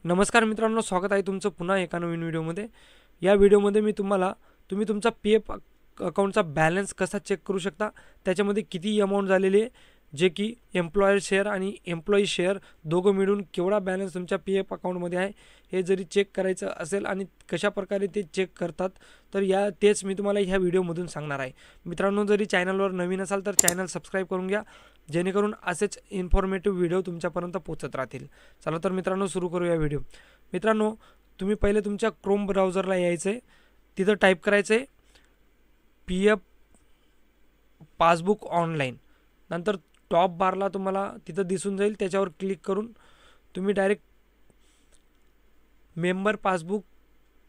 नमस्कार मित्रांनो, स्वागत आहे तुमचं पुन्हा एका नवीन व्हिडिओमध्ये. या व्हिडिओमध्ये मी तुम्ही तुमचा पी एफ अकाउंटचा बॅलन्स कसा चेक करू शकता, त्याच्यामध्ये किती अमाऊंट झालेली आहे, जे की एम्प्लॉयर शेअर आणि एम्प्लॉई शेअर दोघं मिळून केवढा बॅलन्स तुमच्या पी एफ अकाउंटमध्ये आहे हे जरी चेक करायचं असेल आणि कशाप्रकारे ते चेक करतात तर तेच मी तुम्हाला ह्या व्हिडिओमधून सांगणार आहे. मित्रांनो, जरी चॅनलवर नवीन असाल तर चॅनल सबस्क्राईब करून घ्या, जेणेकरून असेच इन्फॉर्मेटिव्ह व्हिडिओ तुमच्यापर्यंत पोहोचत राहतील. चला तर मित्रांनो, सुरू करूया व्हिडिओ. मित्रांनो, तुम्ही पहिले तुमच्या क्रोम ब्राउझरला यायचं आहे, तिथं टाईप करायचं आहे पी एफ पासबुक ऑनलाईन. नंतर टॉप बारला तुम्हाला तिथं दिसून जाईल, त्याच्यावर क्लिक करून तुम्ही डायरेक्ट मेंबर पासबुक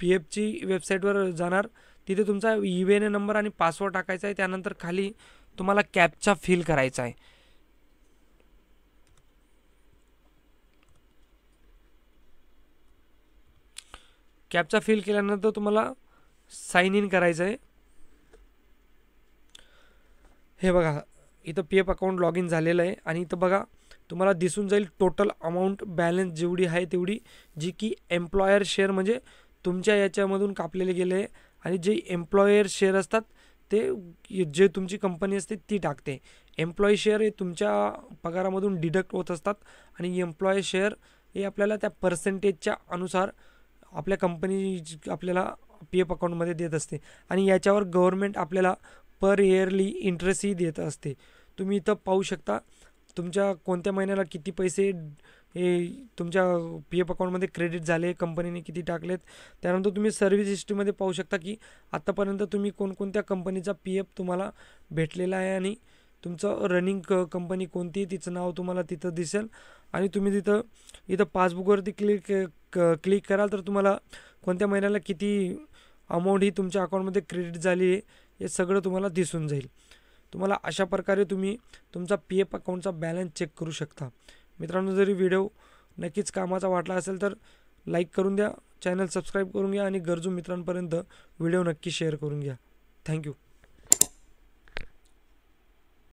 पी एफची वेबसाईटवर जाणार. तिथे तुमचा EVN नंबर आणि पासवर्ड टाकायचा आहे. त्यानंतर खाली तुम्हाला कॅप्चा फिल करायचा आहे. कॅप्चा फिल केल्यानंतर तुम्हाला साइन इन करायचं आहे. हे बघा, इथं P F account log in झालेलं आहे आणि इथं बघा तुम्हाला दिसून जाईल टोटल अमाऊंट बॅलन्स जेवढी आहे तेवढी, जी की एम्प्लॉयर शेअर म्हणजे तुमच्या याच्यामधून कापलेले गेले आहे. आणि जे एम्प्लॉयर शेअर असतात ते जे तुमची कंपनी असते ती टाकते. एम्प्लॉई शेअर हे तुमच्या पगारामधून डिडक्ट होत असतात आणि एम्प्लॉय शेअर हे आपल्याला त्या पर्सेंटेजच्या अनुसार आपल्या कंपनी आपल्याला पी एफ अकाउंटमध्ये देत असते. आणि याच्यावर गव्हर्नमेंट आपल्याला पर इयरली इंटरेस्टही देत असते. तुम्ही इथं पाहू शकता तुमच्या कोणत्या महिन्याला किती पैसे हे तुमच्या पी एफ अकाउंटमध्ये क्रेडिट झाले, कंपनीने किती टाकलेत. त्यानंतर तुम्ही सर्व्हिस हिस्ट्रीमध्ये पाहू शकता की आत्तापर्यंत तुम्ही कोणकोणत्या कंपनीचा पी एफ तुम्हाला भेटलेला आहे आणि तुमचं रनिंग कंपनी कोणती, तिचं नाव तुम्हाला तिथं दिसेल. आणि तुम्ही इथं पासबुकवरती क्लिक कराल तर तुम्हाला कोणत्या महिन्याला किती अमाऊंट ही तुमच्या अकाउंटमध्ये क्रेडिट झाली आहे हे सगळं तुम्हाला दिसून जाईल. तुम्हाला अशा प्रकारे तुम्ही तुमचा पी एफ अकाउंटचा बॅलन्स चेक करू शकता. मित्रांनो, जरी व्हिडिओ नक्कीच कामाचा वाटला असेल तर लाईक करून द्या, चॅनल सबस्क्राईब करून घ्या आणि गरजू मित्रांपर्यंत व्हिडिओ नक्की शेअर करून घ्या. थँक्यू.